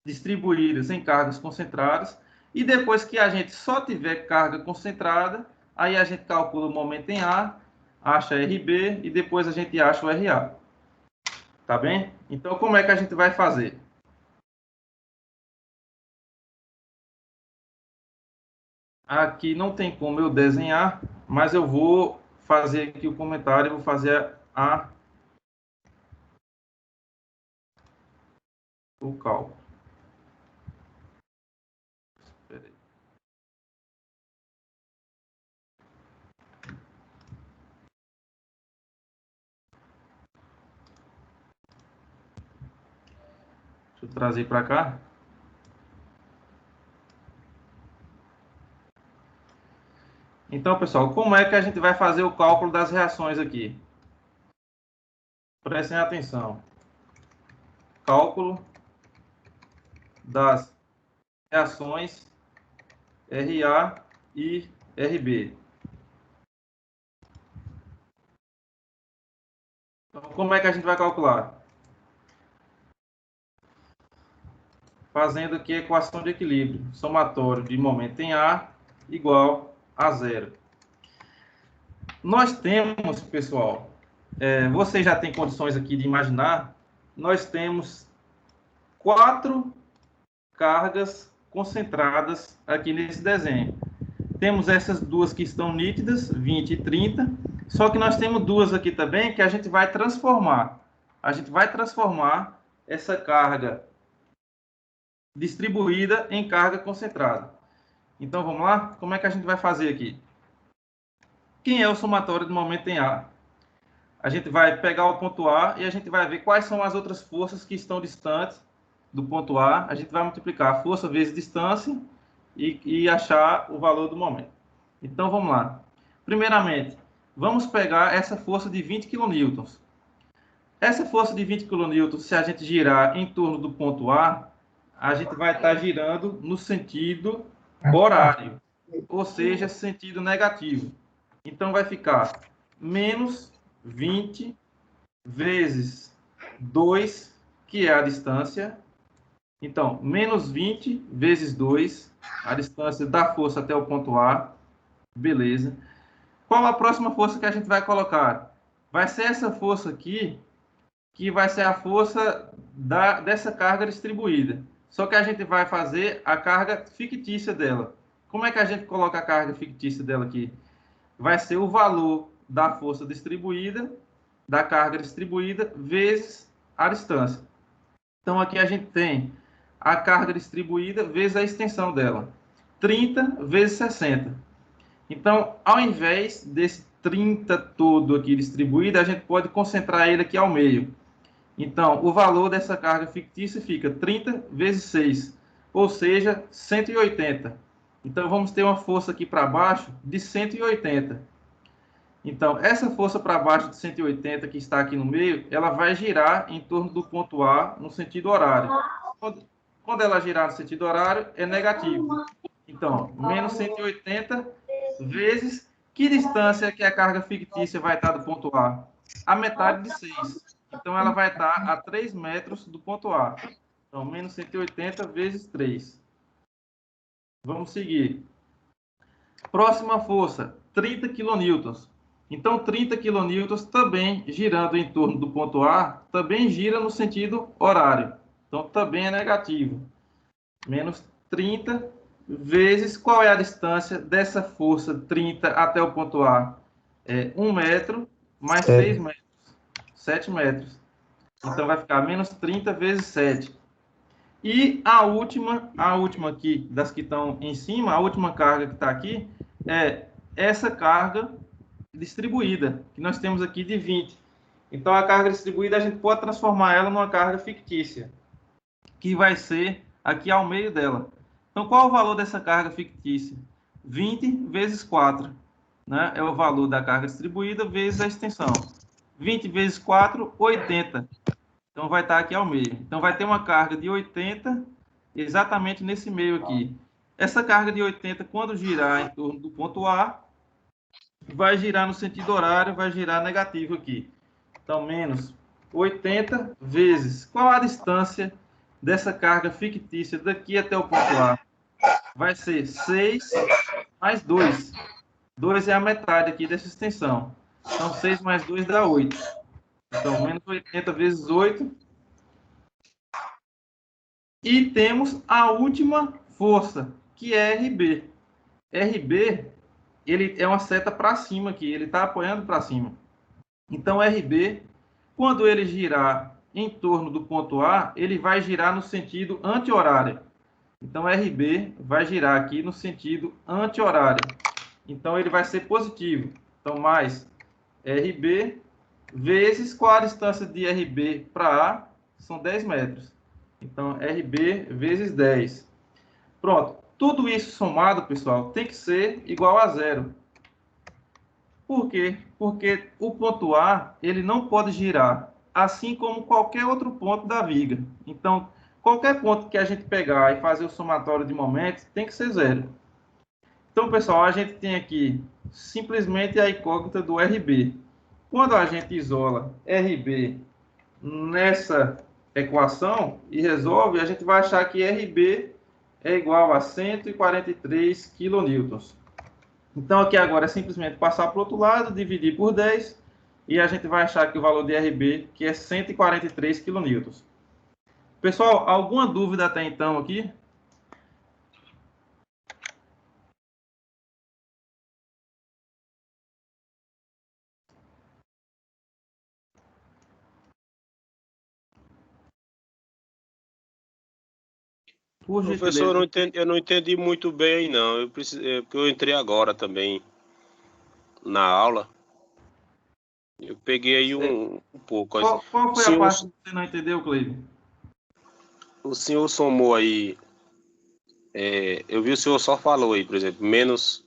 Speaker 1: distribuídas em cargas concentradas, e depois que a gente só tiver carga concentrada, aí a gente calcula o momento em A, acha RB e depois a gente acha o RA. Tá bem? Então, como é que a gente vai fazer? Aqui não tem como eu desenhar, mas eu vou fazer aqui o comentário, vou fazer o cálculo. Espera aí. Deixa eu trazer para cá. Então, pessoal, como é que a gente vai fazer o cálculo das reações aqui? Prestem atenção. Cálculo das reações RA e RB. Então, como é que a gente vai calcular? Fazendo aqui a equação de equilíbrio. Somatório de momento em A igual a zero. Nós temos, pessoal, vocês já têm condições aqui de imaginar, nós temos 4 cargas concentradas aqui nesse desenho. Temos essas duas que estão nítidas, 20 e 30, só que nós temos duas aqui também que a gente vai transformar. A gente vai transformar essa carga distribuída em carga concentrada. Então, vamos lá? Como é que a gente vai fazer aqui? Quem é o somatório do momento em A? A gente vai pegar o ponto A e a gente vai ver quais são as outras forças que estão distantes do ponto A. A gente vai multiplicar a força vezes distância e achar o valor do momento. Então, vamos lá. Primeiramente, vamos pegar essa força de 20 kN. Essa força de 20 kN, se a gente girar em torno do ponto A, a gente vai estar girando no sentido horário, ou seja, sentido negativo. Então, vai ficar menos 20 vezes 2, que é a distância. Então, menos 20 vezes 2, a distância da força até o ponto A. Beleza. Qual a próxima força que a gente vai colocar? Vai ser essa força aqui, que vai ser a força dessa carga distribuída. Só que a gente vai fazer a carga fictícia dela. Como é que a gente coloca a carga fictícia dela aqui? Vai ser o valor da força distribuída, da carga distribuída, vezes a distância. Então, aqui a gente tem a carga distribuída vezes a extensão dela. 30 vezes 60. Então, ao invés desse 30 todo aqui distribuído, a gente pode concentrar ele aqui ao meio. Então, o valor dessa carga fictícia fica 30 vezes 6, ou seja, 180. Então, vamos ter uma força aqui para baixo de 180. Então, essa força para baixo de 180 que está aqui no meio, ela vai girar em torno do ponto A no sentido horário. Quando ela girar no sentido horário, é negativo. Então, menos 180 vezes que distância que a carga fictícia vai estar do ponto A? A metade de 6. Então, ela vai estar a 3 metros do ponto A. Então, menos 180 vezes 3. Vamos seguir. Próxima força, 30 kN. Então, 30 kN também girando em torno do ponto A, também gira no sentido horário. Então, também é negativo. Menos 30 vezes qual é a distância dessa força 30 até o ponto A? É 1 metro mais 6 metros. 7 metros. Então, vai ficar menos 30 vezes 7. E a última aqui, das que estão em cima, a última carga que está aqui, é essa carga distribuída, que nós temos aqui de 20. Então, a carga distribuída, a gente pode transformar ela numa carga fictícia, que vai ser aqui ao meio dela. Então, qual é o valor dessa carga fictícia? 20 vezes 4, né? É o valor da carga distribuída vezes a extensão. 20 vezes 4, 80. Então, vai estar aqui ao meio. Então, vai ter uma carga de 80 exatamente nesse meio aqui. Essa carga de 80, quando girar em torno do ponto A, vai girar no sentido horário, vai girar negativo aqui. Então, menos 80 vezes. Qual a distância dessa carga fictícia daqui até o ponto A? Vai ser 6 mais 2. 2 é a metade aqui dessa extensão. Então, 6 mais 2 dá 8. Então, menos 80 vezes 8. E temos a última força, que é RB. RB, ele é uma seta para cima aqui, ele está apoiando para cima. Então, RB, quando ele girar em torno do ponto A, ele vai girar no sentido anti-horário. Então, RB vai girar aqui no sentido anti-horário. Então, ele vai ser positivo. Então, mais RB vezes qual a distância de RB para A? São 10 metros. Então, RB vezes 10. Pronto. Tudo isso somado, pessoal, tem que ser igual a zero. Por quê? Porque o ponto A, ele não pode girar, assim como qualquer outro ponto da viga. Então, qualquer ponto que a gente pegar e fazer o somatório de momentos, tem que ser zero. Então, pessoal, a gente tem aqui simplesmente a incógnita do RB. Quando a gente isola RB nessa equação e resolve, a gente vai achar que RB é igual a 143 kN. Então, aqui agora é simplesmente passar para o outro lado, dividir por 10, e a gente vai achar que o valor de RB que é 143 kN. Pessoal, alguma dúvida até então aqui? Por
Speaker 4: Professor,
Speaker 1: gentileza.
Speaker 4: eu não entendi muito bem, não. Porque eu entrei agora também na aula. Eu peguei aí um pouco.
Speaker 1: Qual
Speaker 4: O
Speaker 1: foi a
Speaker 4: senhor,
Speaker 1: parte que você não entendeu, Cleiton?
Speaker 4: o senhor somou aí. Eu vi o senhor só falou aí, por exemplo, menos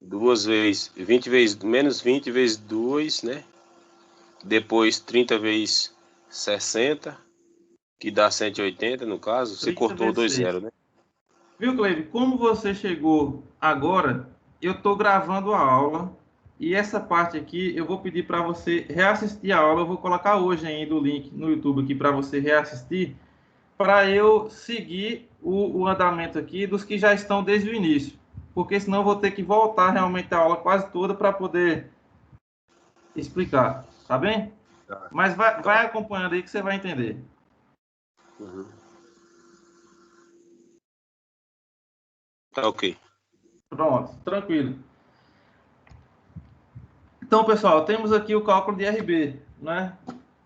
Speaker 4: duas vezes, 20 vezes, menos 20 vezes 2, né? Depois 30 vezes 60, que dá 180 no caso. Você
Speaker 1: 30
Speaker 4: cortou
Speaker 1: vezes
Speaker 4: 2
Speaker 1: 6.
Speaker 4: zeros, né?
Speaker 1: Viu, Cleiton? Como você chegou agora, eu estou gravando a aula e essa parte aqui eu vou pedir para você reassistir a aula. Eu vou colocar hoje ainda o link no YouTube aqui para você reassistir, para eu seguir o andamento aqui dos que já estão desde o início. Porque senão eu vou ter que voltar realmente a aula quase toda para poder explicar. Tá bem?
Speaker 4: Tá.
Speaker 1: Mas vai,
Speaker 4: Tá.
Speaker 1: vai acompanhando aí que você vai entender.
Speaker 4: Uhum. Tá ok.
Speaker 1: Pronto, tranquilo. Então, pessoal, temos aqui o cálculo de RB, né?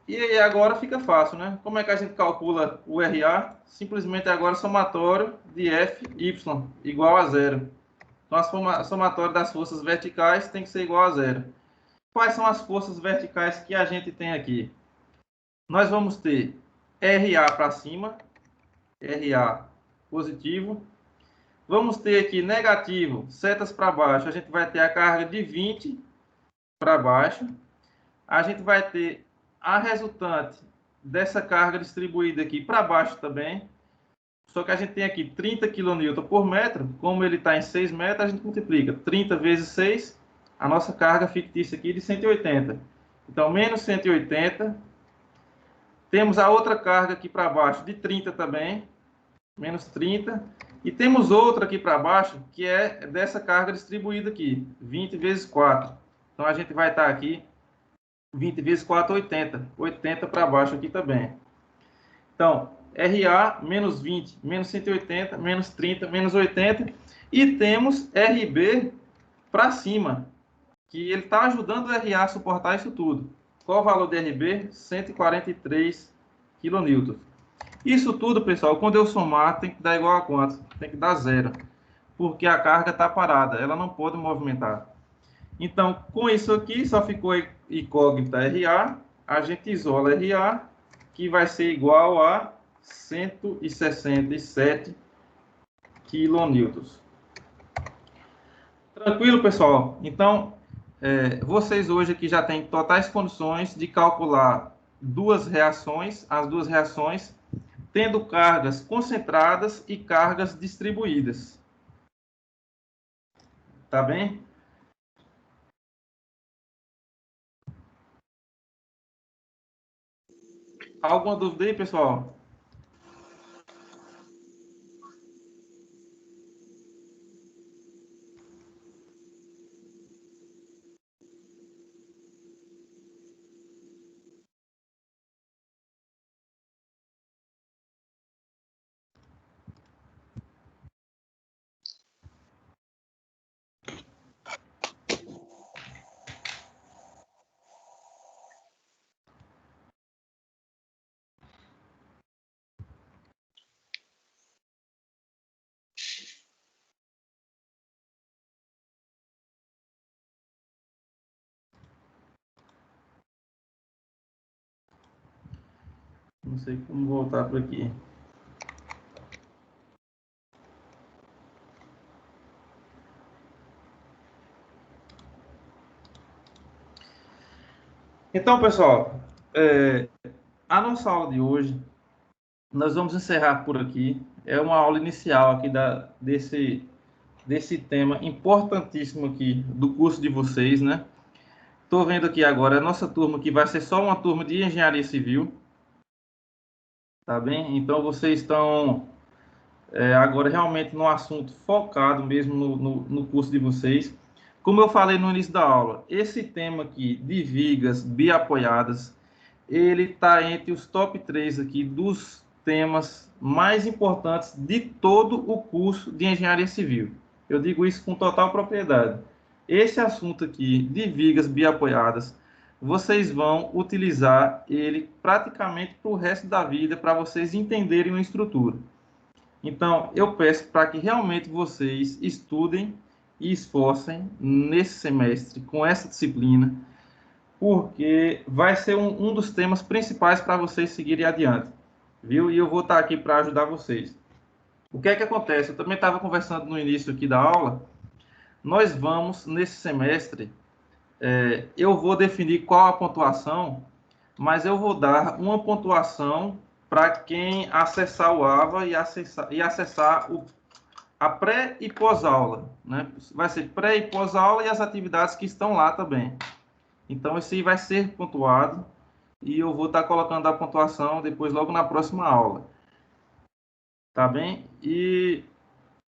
Speaker 1: E aí agora fica fácil, né? Como é que a gente calcula o RA? Simplesmente agora somatório de FY igual a zero. Então, a somatória das forças verticais tem que ser igual a zero. Quais são as forças verticais que a gente tem aqui? Nós vamos ter RA para cima, RA positivo. Vamos ter aqui negativo, setas para baixo. A gente vai ter a carga de 20 para baixo. A gente vai ter a resultante dessa carga distribuída aqui para baixo também. Só que a gente tem aqui 30 kN por metro. Como ele está em 6 metros, a gente multiplica 30 vezes 6. A nossa carga fictícia aqui de 180. Então, menos 180. Temos a outra carga aqui para baixo de 30 também. Menos 30. E temos outra aqui para baixo, que é dessa carga distribuída aqui. 20 vezes 4. Então, a gente vai estar aqui 20 vezes 4, 80. 80 para baixo aqui também. Então, RA, menos 20, menos 180, menos 30, menos 80. E temos RB para cima, que ele está ajudando o RA a suportar isso tudo. Qual o valor de RB? 143 kN. Isso tudo, pessoal, quando eu somar, tem que dar igual a quanto? Tem que dar zero. Porque a carga está parada, ela não pode movimentar. Então, com isso aqui, só ficou incógnita RA. A gente isola RA, que vai ser igual a 167 kN. Tranquilo, pessoal? Então, vocês hoje aqui já têm totais condições de calcular duas reações, as duas reações, tendo cargas concentradas e cargas distribuídas. Tá bem? Alguma dúvida aí, pessoal? Não sei como voltar por aqui. Então, pessoal, a nossa aula de hoje, nós vamos encerrar por aqui. É uma aula inicial aqui desse tema importantíssimo aqui do curso de vocês, né? Estou vendo aqui agora a nossa turma, que vai ser só uma turma de engenharia civil, tá bem? Então, vocês estão agora realmente no assunto focado mesmo no curso de vocês. Como eu falei no início da aula, esse tema aqui de vigas biapoiadas, ele está entre os top 3 aqui dos temas mais importantes de todo o curso de engenharia civil. Eu digo isso com total propriedade. Esse assunto aqui de vigas biapoiadas, vocês vão utilizar ele praticamente para o resto da vida, para vocês entenderem uma estrutura. Então, eu peço para que realmente vocês estudem e esforcem nesse semestre com essa disciplina, porque vai ser um dos temas principais para vocês seguirem adiante, viu? E eu vou estar aqui para ajudar vocês. O que é que acontece? Eu também estava conversando no início aqui da aula. Nós vamos, nesse semestre, eu vou definir qual a pontuação, mas eu vou dar uma pontuação para quem acessar o AVA e acessar a pré e pós-aula, né? Vai ser pré e pós-aula e as atividades que estão lá também. Então, esse aí vai ser pontuado e eu vou estar colocando a pontuação depois, logo na próxima aula. Tá bem? E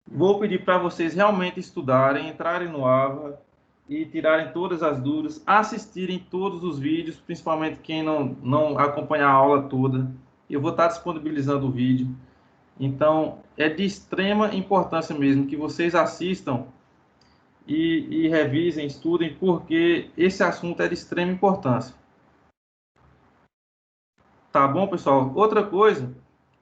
Speaker 1: vou pedir para vocês realmente estudarem, entrarem no AVA e tirarem todas as dúvidas, assistirem todos os vídeos, principalmente quem não acompanha a aula toda. Eu vou estar disponibilizando o vídeo. Então, é de extrema importância mesmo que vocês assistam e revisem, estudem, porque esse assunto é de extrema importância. Tá bom, pessoal? Outra coisa,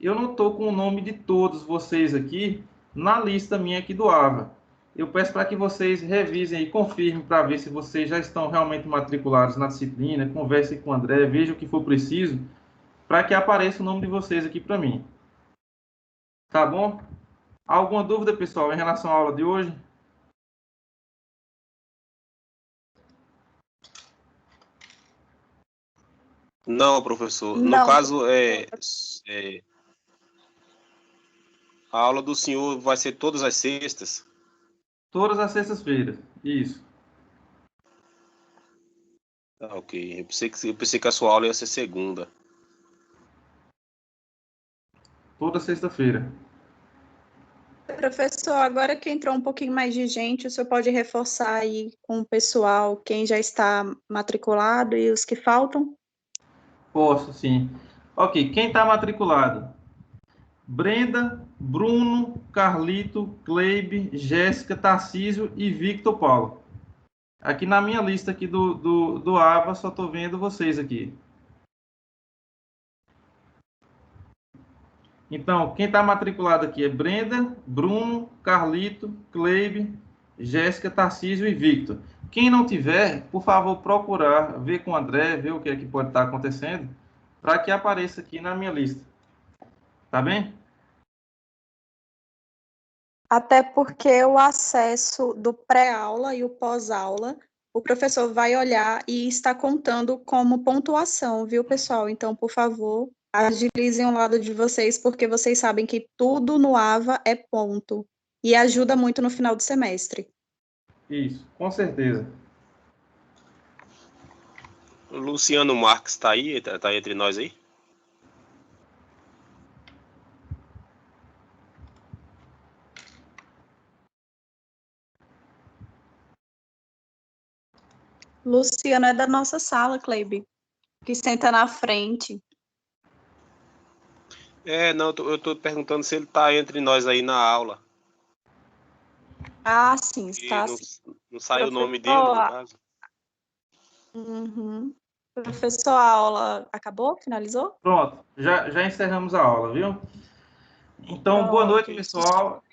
Speaker 1: eu não estou com o nome de todos vocês aqui na lista minha aqui do AVA. Eu peço para que vocês revisem e confirmem para ver se vocês já estão realmente matriculados na disciplina, conversem com o André, vejam o que for preciso, para que apareça o nome de vocês aqui para mim. Tá bom? Alguma dúvida, pessoal, em relação à aula de hoje?
Speaker 4: Não, professor. No
Speaker 3: Não.
Speaker 4: caso, a aula do senhor vai ser todas as sextas?
Speaker 1: Todas as sextas-feiras. Isso.
Speaker 4: Ah, ok. Eu pensei que a sua aula ia ser segunda.
Speaker 1: Toda sexta-feira.
Speaker 3: Professor, agora que entrou um pouquinho mais de gente, o senhor pode reforçar aí com o pessoal quem já está matriculado e os que faltam?
Speaker 1: Posso, sim. Ok, quem está matriculado? Brenda, Bruno, Carlito, Cleibe, Jéssica, Tarcísio e Victor Paulo. Aqui na minha lista aqui do AVA, só estou vendo vocês aqui. Então, quem está matriculado aqui é Brenda, Bruno, Carlito, Cleibe, Jéssica, Tarcísio e Victor. Quem não tiver, por favor, procurar ver com o André, ver o que é que pode estar acontecendo, para que apareça aqui na minha lista. Tá bem?
Speaker 3: Até porque o acesso do pré-aula e o pós-aula, o professor vai olhar e está contando como pontuação, viu, pessoal? Então, por favor, agilizem o lado de vocês, porque vocês sabem que tudo no AVA é ponto. E ajuda muito no final do semestre.
Speaker 1: Isso, com certeza.
Speaker 4: O Luciano Marques está aí? Está entre nós aí?
Speaker 3: Luciano é da nossa sala, Cleibe, que senta na frente.
Speaker 4: Não, eu tô perguntando se ele está entre nós aí na aula.
Speaker 3: Ah, sim, está
Speaker 4: Não,
Speaker 3: sim.
Speaker 4: não sai o nome dele,
Speaker 3: Professor,
Speaker 4: no caso.
Speaker 3: Uhum. Professor, a aula acabou? Finalizou?
Speaker 1: Pronto, já encerramos a aula, viu? Então, boa
Speaker 3: Pronto.
Speaker 1: noite, pessoal.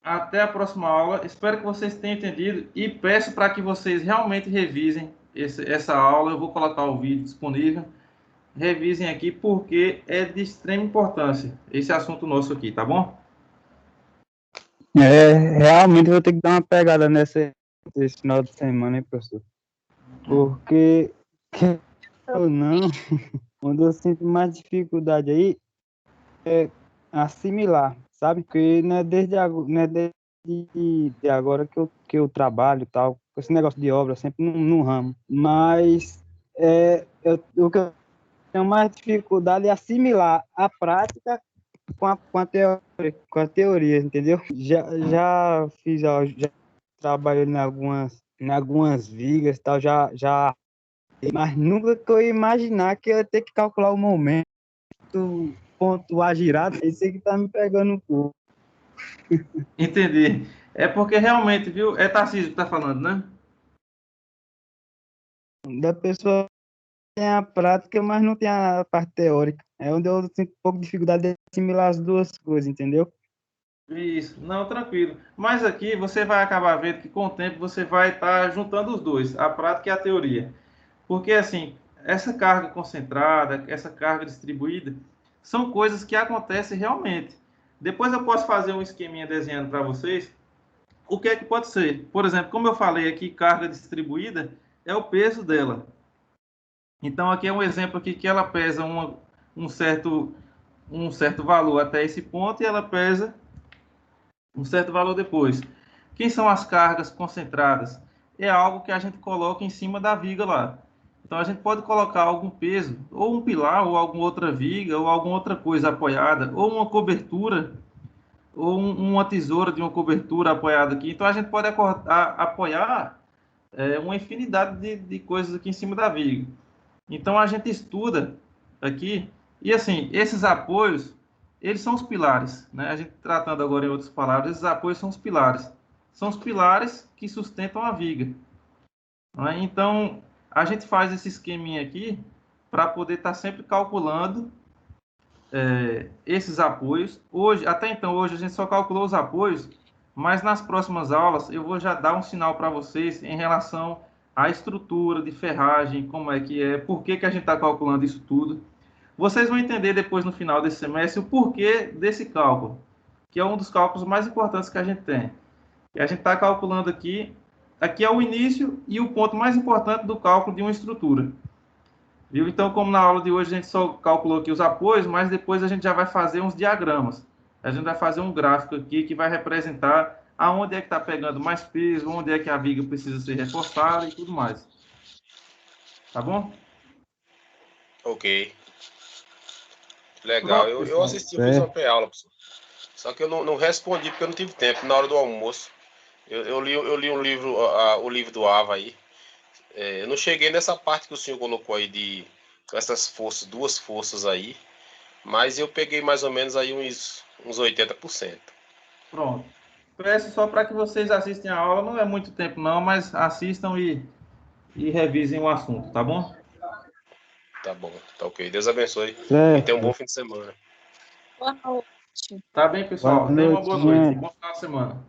Speaker 1: Até a próxima aula. Espero que vocês tenham entendido e peço para que vocês realmente revisem essa aula. Eu vou colocar o vídeo disponível. Revisem aqui porque é de extrema importância esse assunto nosso aqui, tá bom?
Speaker 2: Realmente vou ter que dar uma pegada nesse final de semana, hein, professor? Porque, quer ou não, onde eu sinto mais dificuldade aí é assimilar, sabe? Porque não é desde de agora que eu trabalho e tal, com esse negócio de obra, sempre no ramo. Mas o que eu tenho mais dificuldade é assimilar a prática com a teoria, entendeu? Já trabalhei em algumas vigas e tal, mas nunca que eu ia imaginar que eu ia ter que calcular o momento, pontuar girado, isso aí que tá me pegando um pouco.
Speaker 1: Entendi. É porque realmente, viu? É Tarcísio que tá falando, né?
Speaker 2: Da pessoa tem a prática, mas não tem a parte teórica. É onde eu sinto um pouco de dificuldade de assimilar as duas coisas, entendeu?
Speaker 1: Isso, não, tranquilo. Mas aqui você vai acabar vendo que com o tempo você vai estar juntando os dois, a prática e a teoria. Porque assim, essa carga concentrada, essa carga distribuída, são coisas que acontecem realmente. Depois eu posso fazer um esqueminha desenhando para vocês o que é que pode ser. Por exemplo, como eu falei aqui, carga distribuída é o peso dela. Então aqui é um exemplo aqui que ela pesa um um certo valor até esse ponto e ela pesa um certo valor depois. Quem são as cargas concentradas? É algo que a gente coloca em cima da viga lá. Então a gente pode colocar algum peso, ou um pilar, ou alguma outra viga, ou alguma outra coisa apoiada, ou uma cobertura, ou uma tesoura de uma cobertura apoiada aqui. Então a gente pode apoiar uma infinidade de coisas aqui em cima da viga. Então a gente estuda aqui, e assim, esses apoios, eles são os pilares, né? A gente tratando agora em outras palavras, esses apoios são os pilares. São os pilares que sustentam a viga. Né? Então, a gente faz esse esqueminha aqui para poder estar sempre calculando esses apoios. Hoje, até então, hoje a gente só calculou os apoios, mas nas próximas aulas eu vou já dar um sinal para vocês em relação à estrutura de ferragem, como é que é, por que, que a gente está calculando isso tudo. Vocês vão entender depois no final desse semestre o porquê desse cálculo, que é um dos cálculos mais importantes que a gente tem. E a gente está calculando aqui é o início e o ponto mais importante do cálculo de uma estrutura. Viu? Então, como na aula de hoje a gente só calculou aqui os apoios, mas depois a gente já vai fazer uns diagramas. A gente vai fazer um gráfico aqui que vai representar aonde é que está pegando mais peso, onde é que a viga precisa ser reforçada e tudo mais. Tá bom?
Speaker 4: Ok. Legal.
Speaker 1: Pronto,
Speaker 4: Eu
Speaker 1: pessoal.
Speaker 4: assisti, eu fiz uma pré-aula, professor. Só que eu não respondi porque eu não tive tempo na hora do almoço. Eu li um livro, o livro do Ava aí. Eu não cheguei nessa parte que o senhor colocou aí de essas forças, duas forças aí, mas eu peguei mais ou menos aí uns 80%.
Speaker 1: Pronto. Peço só para que vocês assistem a aula, não é muito tempo não, mas assistam e revisem o assunto, tá bom?
Speaker 4: Tá bom, tá ok. Deus abençoe e tenha um bom
Speaker 2: Certo.
Speaker 4: fim de semana.
Speaker 3: Boa noite.
Speaker 1: Tá bem,
Speaker 2: Boa
Speaker 1: pessoal. Tenham uma
Speaker 2: noite,
Speaker 1: boa noite.
Speaker 2: gente.
Speaker 1: Bom final de semana.